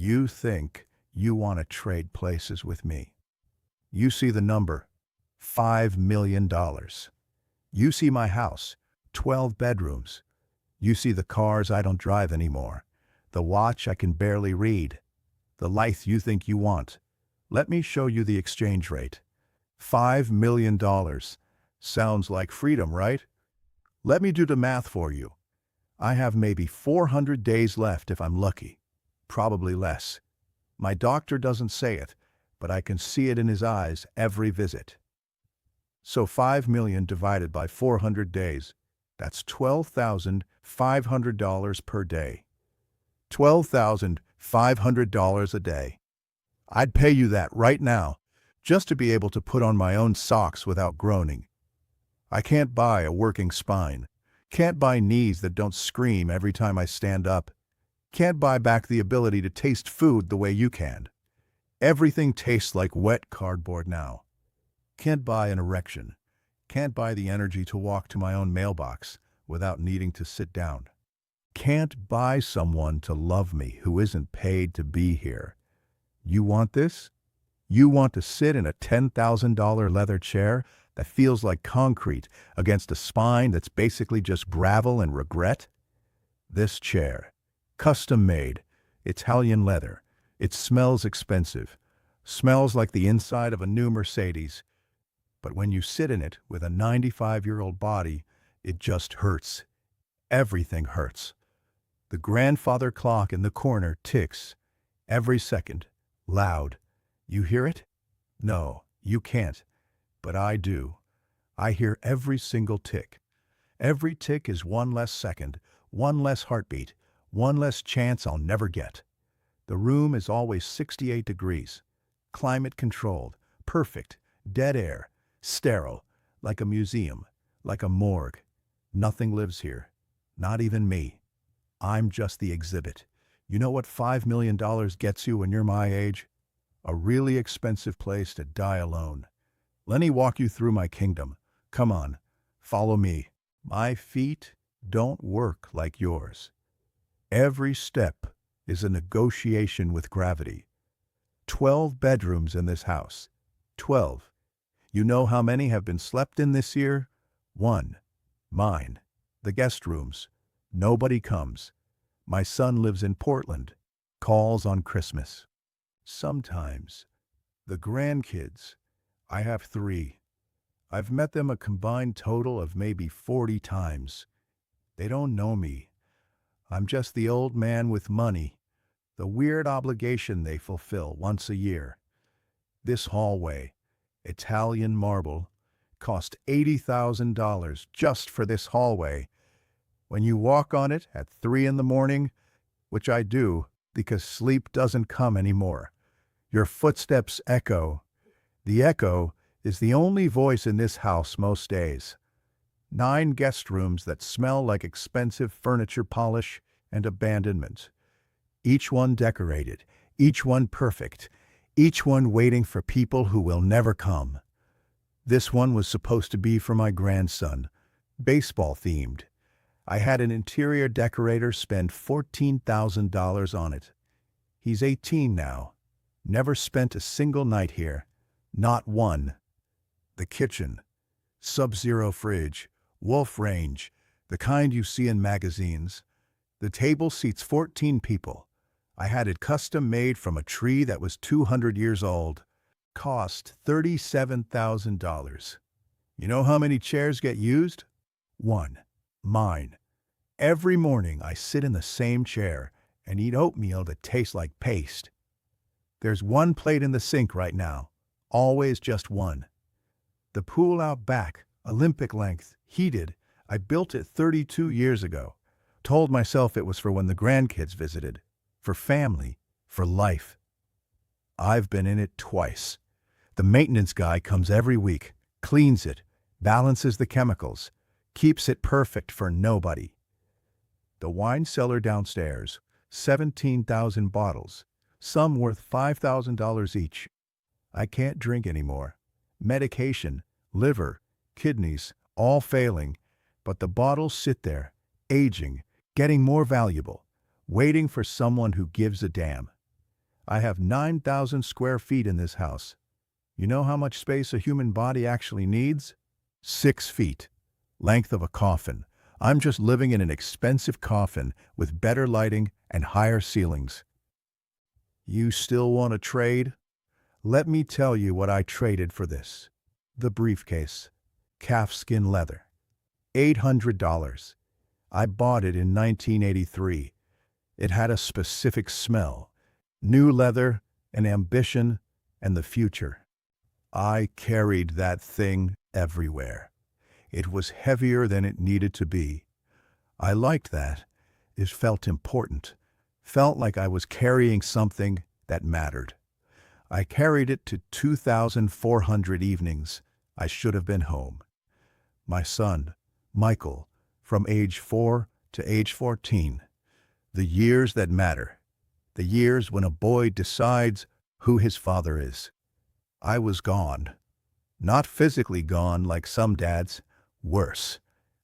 You think you want to trade places with me. You see the number, $5 million. You see my house, 12 bedrooms. You see the cars I don't drive anymore, the watch I can barely read, the life you think you want. Let me show you the exchange rate. $5 million. Sounds like freedom, right? Let me do the math for you. I have maybe 400 days left if I'm lucky. Probably less. My doctor doesn't say it, but I can see it in his eyes every visit. So 5 million divided by 400 days, that's $12,500 per day. $12,500 a day. I'd pay you that right now, just to be able to put on my own socks without groaning. I can't buy a working spine. Can't buy knees that don't scream every time I stand up. Can't buy back the ability to taste food the way you can. Everything tastes like wet cardboard now. Can't buy an erection. Can't buy the energy to walk to my own mailbox without needing to sit down. Can't buy someone to love me who isn't paid to be here. You want this? You want to sit in a $10,000 leather chair that feels like concrete against a spine that's basically just gravel and regret? This chair, custom made, Italian leather. It smells expensive, smells like the inside of a new Mercedes. But when you sit in it with a 95-year-old body, it just hurts. Everything hurts. The grandfather clock in the corner ticks every second, loud. You hear it? No, you can't. But I do. I hear every single tick. Every tick is one less second, one less heartbeat, one less chance I'll never get. The room is always 68 degrees, climate-controlled, perfect, dead air, sterile, like a museum, like a morgue. Nothing lives here, not even me. I'm just the exhibit. You know what $5 million gets you when you're my age? A really expensive place to die alone. Let me walk you through my kingdom. Come on, follow me. My feet don't work like yours. Every step is a negotiation with gravity. 12 bedrooms in this house. 12. You know how many have been slept in this year? 1. Mine. The guest rooms. Nobody comes. My son lives in Portland. Calls on Christmas. Sometimes. The grandkids. I have 3. I've met them a combined total of maybe 40 times. They don't know me. I'm just the old man with money, the weird obligation they fulfill once a year. This hallway, Italian marble, cost $80,000 just for this hallway. When you walk on it at 3 in the morning, which I do because sleep doesn't come anymore, your footsteps echo. The echo is the only voice in this house most days. 9 guest rooms that smell like expensive furniture polish and abandonment. Each one decorated, each one perfect, each one waiting for people who will never come. This one was supposed to be for my grandson, baseball themed. I had an interior decorator spend $14,000 on it. He's 18 now, never spent a single night here. Not one. The kitchen. Sub-Zero fridge. Wolf range. The kind you see in magazines. The table seats 14 people. I had it custom made from a tree that was 200 years old. Cost $37,000. You know how many chairs get used? 1. Mine. Every morning I sit in the same chair and eat oatmeal that tastes like paste. There's 1 plate in the sink right now. Always just 1. The pool out back, Olympic length, heated. I built it 32 years ago. Told myself it was for when the grandkids visited. For family. For life. I've been in it twice. The maintenance guy comes every week, cleans it, balances the chemicals, keeps it perfect for nobody. The wine cellar downstairs, 17,000 bottles, some worth $5,000 each. I can't drink anymore. Medication, liver, kidneys, all failing, but the bottles sit there, aging, getting more valuable, waiting for someone who gives a damn. I have 9,000 square feet in this house. You know how much space a human body actually needs? 6 feet. Length of a coffin. I'm just living in an expensive coffin with better lighting and higher ceilings. You still want to trade? Let me tell you what I traded for this. The briefcase. Calfskin leather. $800. I bought it in 1983. It had a specific smell. New leather, an ambition, and the future. I carried that thing everywhere. It was heavier than it needed to be. I liked that. It felt important. Felt like I was carrying something that mattered. I carried it to 2,400 evenings. I should have been home. My son, Michael, from age 4 to age 14. The years that matter. The years when a boy decides who his father is. I was gone. Not physically gone like some dads. Worse.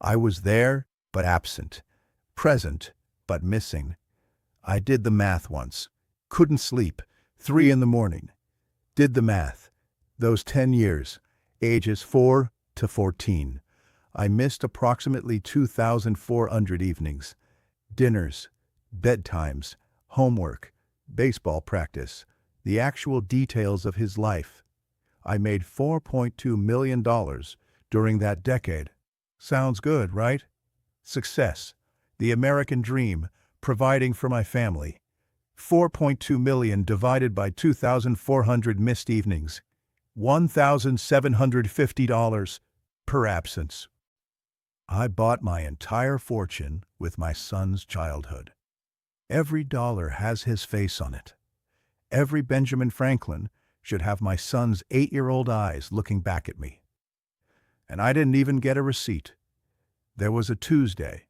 I was there, but absent. Present, but missing. I did the math once. Couldn't sleep. 3 in the morning. Did the math. Those 10 years, ages 4 to 14. I missed approximately 2,400 evenings. Dinners, bedtimes, homework, baseball practice, the actual details of his life. I made $4.2 million during that decade. Sounds good, right? Success. The American dream, providing for my family. 4.2 million divided by 2,400 missed evenings. $1,750 per absence. I bought my entire fortune with my son's childhood. Every dollar has his face on it. Every Benjamin Franklin should have my son's 8-year-old eyes looking back at me. And I didn't even get a receipt. There was a Tuesday,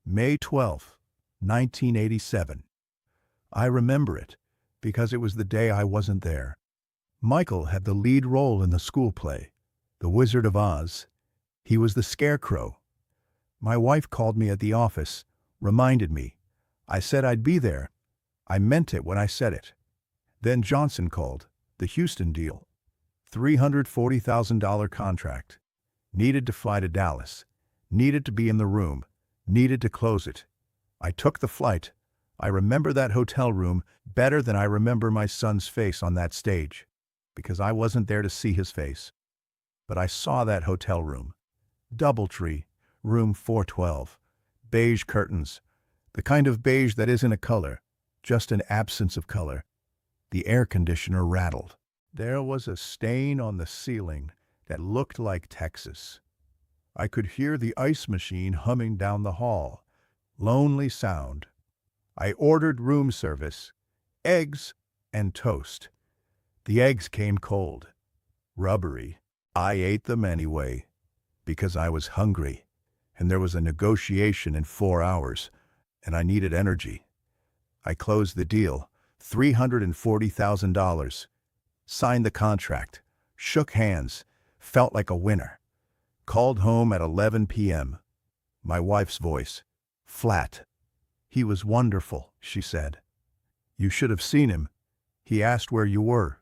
May 12th, 1987. I remember it because it was the day I wasn't there. Michael had the lead role in the school play, The Wizard of Oz. He was the Scarecrow. My wife called me at the office, reminded me. I said I'd be there. I meant it when I said it. Then Johnson called, the Houston deal. $340,000 contract. Needed to fly to Dallas. Needed to be in the room. Needed to close it. I took the flight. I remember that hotel room better than I remember my son's face on that stage, because I wasn't there to see his face. But I saw that hotel room. Doubletree, room 412. Beige curtains. The kind of beige that isn't a color, just an absence of color. The air conditioner rattled. There was a stain on the ceiling that looked like Texas. I could hear the ice machine humming down the hall. Lonely sound. I ordered room service, eggs and toast. The eggs came cold, rubbery. I ate them anyway, because I was hungry, and there was a negotiation in 4 hours, and I needed energy. I closed the deal, $340,000. Signed the contract, shook hands, felt like a winner. Called home at 11 p.m. My wife's voice, flat. He was wonderful, she said. You should have seen him. He asked where you were.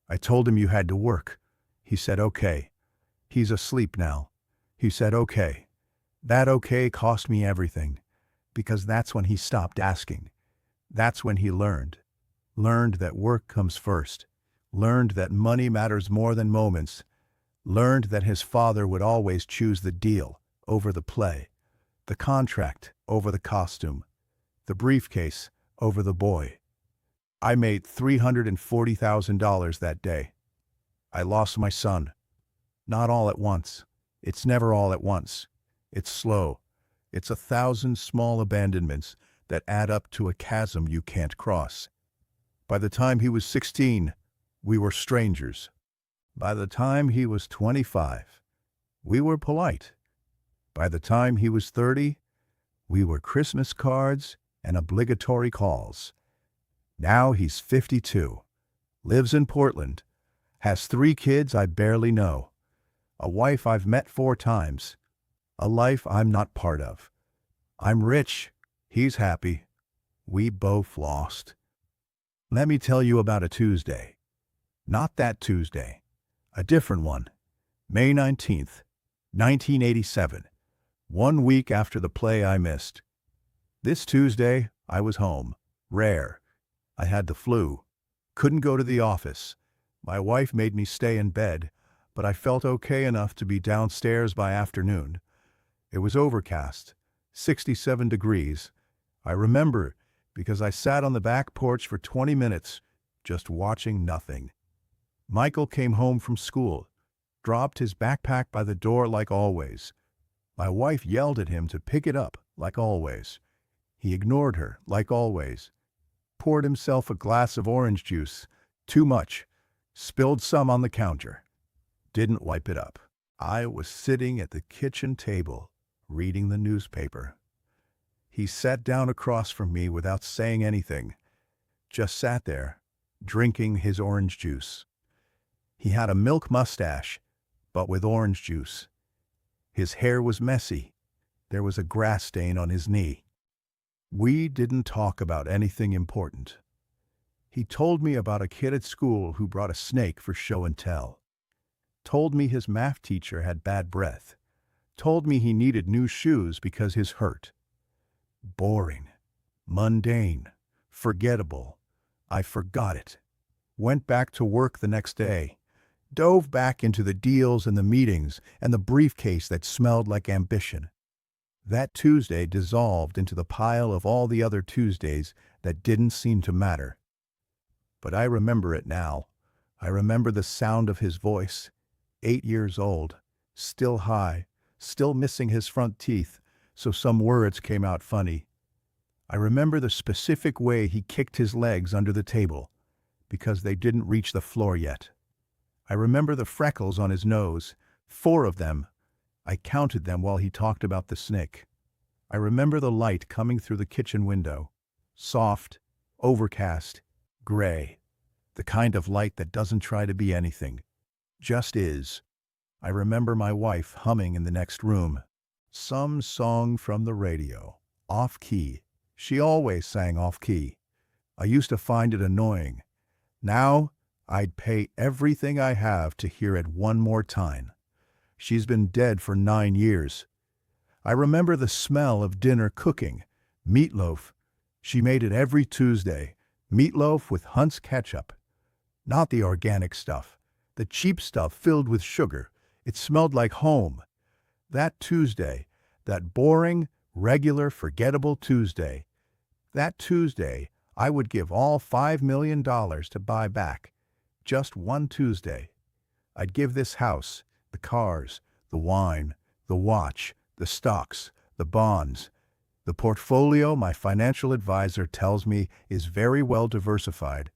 I told him you had to work. He said, okay. He's asleep now. He said, okay. That okay cost me everything, because that's when he stopped asking. That's when he learned. Learned that work comes first. Learned that money matters more than moments. Learned that his father would always choose the deal over the play, the contract over the costume, the briefcase over the boy. I made $340,000 that day. I lost my son. Not all at once. It's never all at once. It's slow. It's 1,000 small abandonments that add up to a chasm you can't cross. By the time he was 16, we were strangers. By the time he was 25, we were polite. By the time he was 30, we were Christmas cards and obligatory calls. Now he's 52, lives in Portland, has 3 kids I barely know, a wife I've met 4 times, a life I'm not part of. I'm rich, he's happy, we both lost. Let me tell you about a Tuesday. Not that Tuesday. A different one. May 19th, 1987. 1 week after the play I missed. This Tuesday, I was home. Rare. I had the flu. Couldn't go to the office. My wife made me stay in bed, but I felt okay enough to be downstairs by afternoon. It was overcast, 67 degrees. I remember because I sat on the back porch for 20 minutes, just watching nothing. Michael came home from school, dropped his backpack by the door like always. My wife yelled at him to pick it up like always. He ignored her like always. Poured himself a glass of orange juice, too much, spilled some on the counter. Didn't wipe it up. I was sitting at the kitchen table, reading the newspaper. He sat down across from me without saying anything, just sat there, drinking his orange juice. He had a milk mustache, but with orange juice. His hair was messy. There was a grass stain on his knee. We didn't talk about anything important. He told me about a kid at school who brought a snake for show and tell. Told me his math teacher had bad breath. Told me he needed new shoes because his hurt. Boring. Mundane. Forgettable. I forgot it. Went back to work the next day. Dove back into the deals and the meetings and the briefcase that smelled like ambition. That Tuesday dissolved into the pile of all the other Tuesdays that didn't seem to matter. But I remember it now. I remember the sound of his voice. 8 years old, still high, still missing his front teeth, so some words came out funny. I remember the specific way he kicked his legs under the table, because they didn't reach the floor yet. I remember the freckles on his nose, 4 of them. I counted them while he talked about the snake. I remember the light coming through the kitchen window. Soft, overcast, gray. The kind of light that doesn't try to be anything. Just is. I remember my wife humming in the next room. Some song from the radio. Off key. She always sang off key. I used to find it annoying. Now, I'd pay everything I have to hear it one more time. She's been dead for 9 years. I remember the smell of dinner cooking. Meatloaf. She made it every Tuesday. Meatloaf with Hunt's ketchup. Not the organic stuff. The cheap stuff filled with sugar. It smelled like home. That Tuesday, that boring, regular, forgettable Tuesday. That Tuesday, I would give all $5 million to buy back. Just one Tuesday. I'd give this house, the cars, the wine, the watch, the stocks, the bonds, the portfolio my financial advisor tells me is very well diversified.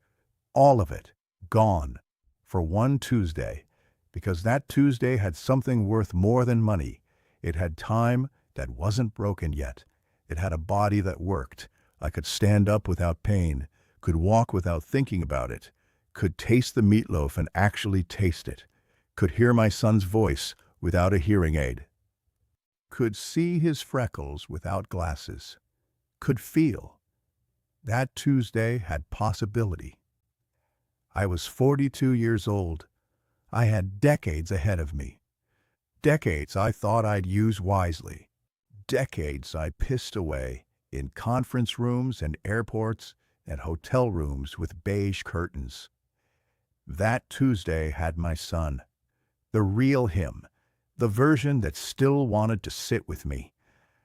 All of it, gone, for one Tuesday, because that Tuesday had something worth more than money. It had time that wasn't broken yet. It had a body that worked. I could stand up without pain, could walk without thinking about it, could taste the meatloaf and actually taste it, could hear my son's voice without a hearing aid, could see his freckles without glasses, could feel. That Tuesday had possibility. I was 42 years old. I had decades ahead of me. Decades I thought I'd use wisely. Decades I pissed away in conference rooms and airports and hotel rooms with beige curtains. That Tuesday had my son. The real him. The version that still wanted to sit with me.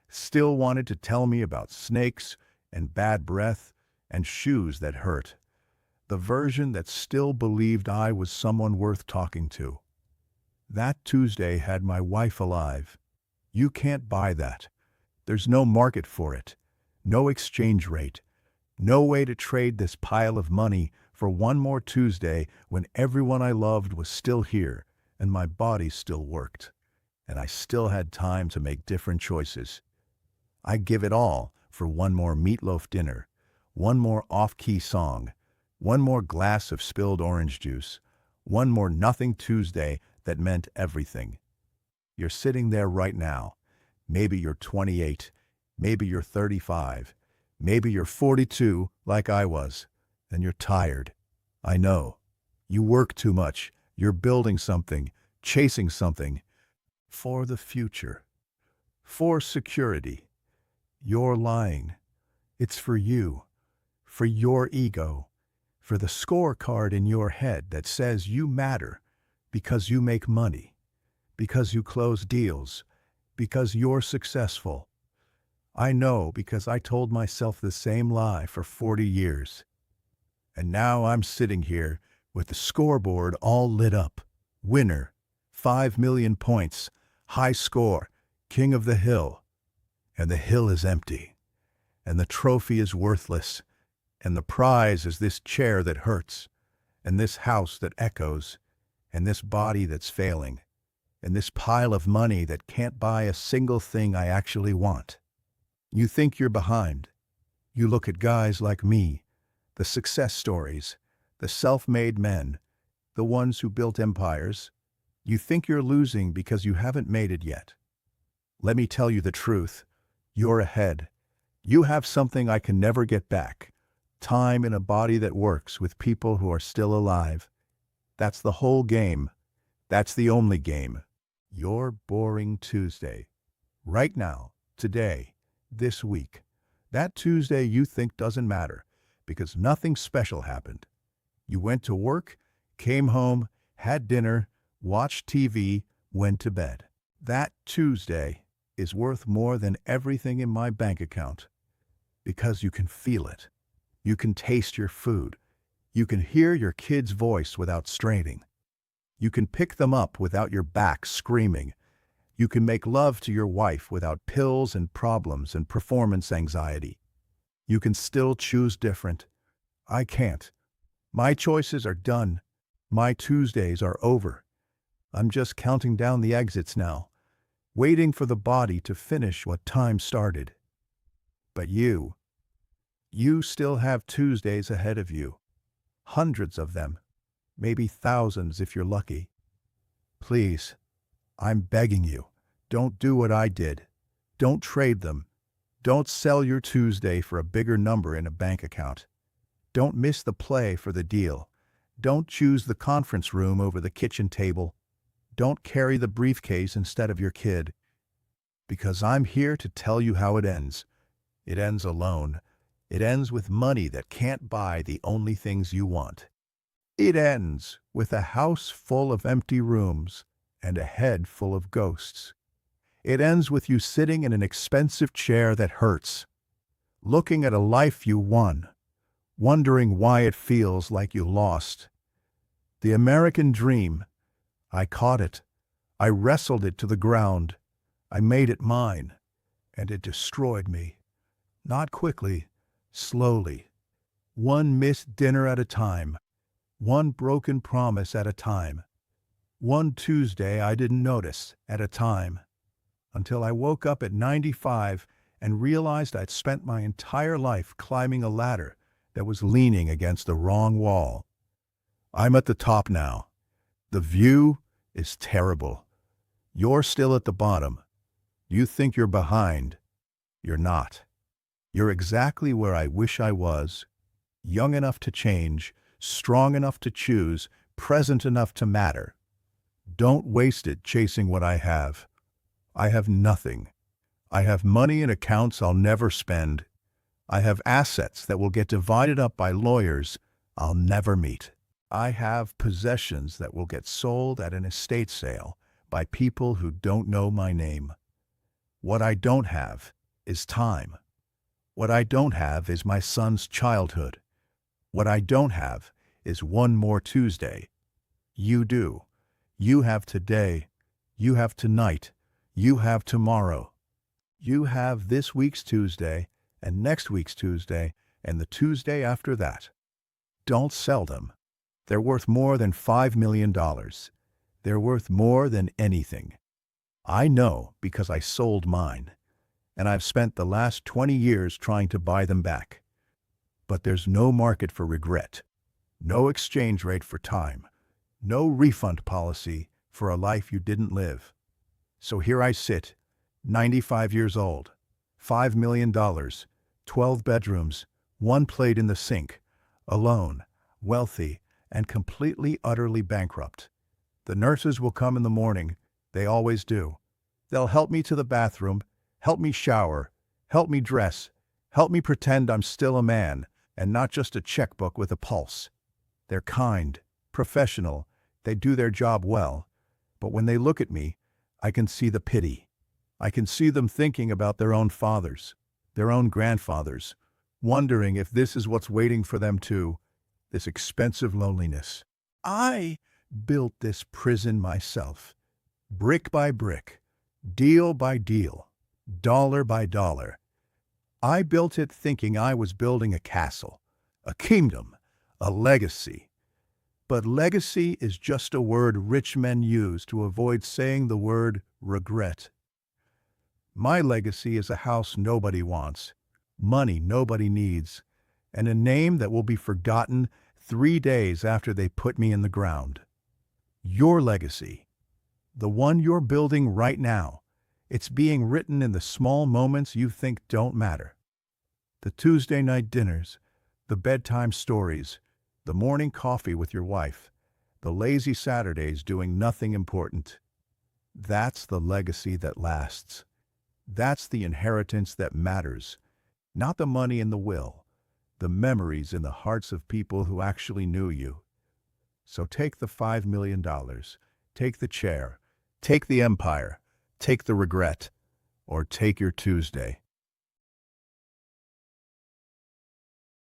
Still wanted to tell me about snakes and bad breath and shoes that hurt. The version that still believed I was someone worth talking to. That Tuesday had my wife alive. You can't buy that. There's no market for it. No exchange rate. No way to trade this pile of money for one more Tuesday when everyone I loved was still here and my body still worked. And I still had time to make different choices. I'd give it all for one more meatloaf dinner, one more off-key song, one more glass of spilled orange juice, one more nothing Tuesday that meant everything. You're sitting there right now. Maybe you're 28, maybe you're 35, maybe you're 42 like I was. And you're tired. I know. You work too much. You're building something, chasing something. For the future. For security. You're lying. It's for you. For your ego. For the scorecard in your head that says you matter because you make money, because you close deals, because you're successful. I know because I told myself the same lie for 40 years. And now I'm sitting here with the scoreboard all lit up. Winner, 5 million points, high score, king of the hill. And the hill is empty. And the trophy is worthless. And the prize is this chair that hurts, and this house that echoes, and this body that's failing, and this pile of money that can't buy a single thing I actually want. You think you're behind. You look at guys like me, the success stories, the self-made men, the ones who built empires. You think you're losing because you haven't made it yet. Let me tell you the truth. You're ahead. You have something I can never get back. Time in a body that works with people who are still alive. That's the whole game. That's the only game. Your boring Tuesday. Right now, today, this week. That Tuesday you think doesn't matter because nothing special happened. You went to work, came home, had dinner, watched TV, went to bed. That Tuesday is worth more than everything in my bank account because you can feel it. You can taste your food. You can hear your kid's voice without straining. You can pick them up without your back screaming. You can make love to your wife without pills and problems and performance anxiety. You can still choose different. I can't. My choices are done. My Tuesdays are over. I'm just counting down the exits now, waiting for the body to finish what time started. But you still have Tuesdays ahead of you. Hundreds of them. Maybe thousands if you're lucky. Please, I'm begging you, don't do what I did. Don't trade them. Don't sell your Tuesday for a bigger number in a bank account. Don't miss the play for the deal. Don't choose the conference room over the kitchen table. Don't carry the briefcase instead of your kid. Because I'm here to tell you how it ends. It ends alone. It ends with money that can't buy the only things you want. It ends with a house full of empty rooms and a head full of ghosts. It ends with you sitting in an expensive chair that hurts, looking at a life you won, wondering why it feels like you lost. The American dream. I caught it. I wrestled it to the ground. I made it mine, and it destroyed me. Not quickly. Slowly, one missed dinner at a time, one broken promise at a time, one Tuesday I didn't notice at a time, until I woke up at 95 and realized I'd spent my entire life climbing a ladder that was leaning against the wrong wall. I'm at the top now. The view is terrible. You're still at the bottom. You think you're behind. You're not. You're exactly where I wish I was, young enough to change, strong enough to choose, present enough to matter. Don't waste it chasing what I have. I have nothing. I have money in accounts I'll never spend. I have assets that will get divided up by lawyers I'll never meet. I have possessions that will get sold at an estate sale by people who don't know my name. What I don't have is time. What I don't have is my son's childhood. What I don't have is one more Tuesday. You do. You have today. You have tonight. You have tomorrow. You have this week's Tuesday and next week's Tuesday and the Tuesday after that. Don't sell them. They're worth more than $5 million. They're worth more than anything. I know because I sold mine. And I've spent the last 20 years trying to buy them back. But there's no market for regret, no exchange rate for time, no refund policy for a life you didn't live. So here I sit, 95 years old, $5 million, 12 bedrooms, one plate in the sink, alone, wealthy, and completely, utterly bankrupt. The nurses will come in the morning. They always do. They'll help me to the bathroom, help me shower, help me dress, help me pretend I'm still a man and not just a checkbook with a pulse. They're kind, professional, they do their job well. But when they look at me, I can see the pity. I can see them thinking about their own fathers, their own grandfathers, wondering if this is what's waiting for them too, this expensive loneliness. I built this prison myself, brick by brick, deal by deal, dollar by dollar. I built it thinking I was building a castle, a kingdom, a legacy. But legacy is just a word rich men use to avoid saying the word regret. My legacy is a house nobody wants, money nobody needs, and a name that will be forgotten 3 days after they put me in the ground. Your legacy, the one you're building right now, it's being written in the small moments you think don't matter. The Tuesday night dinners, the bedtime stories, the morning coffee with your wife, the lazy Saturdays doing nothing important. That's the legacy that lasts. That's the inheritance that matters. Not the money in the will, the memories in the hearts of people who actually knew you. So take the $5 million, take the chair, take the empire, take the regret, or take your Tuesday.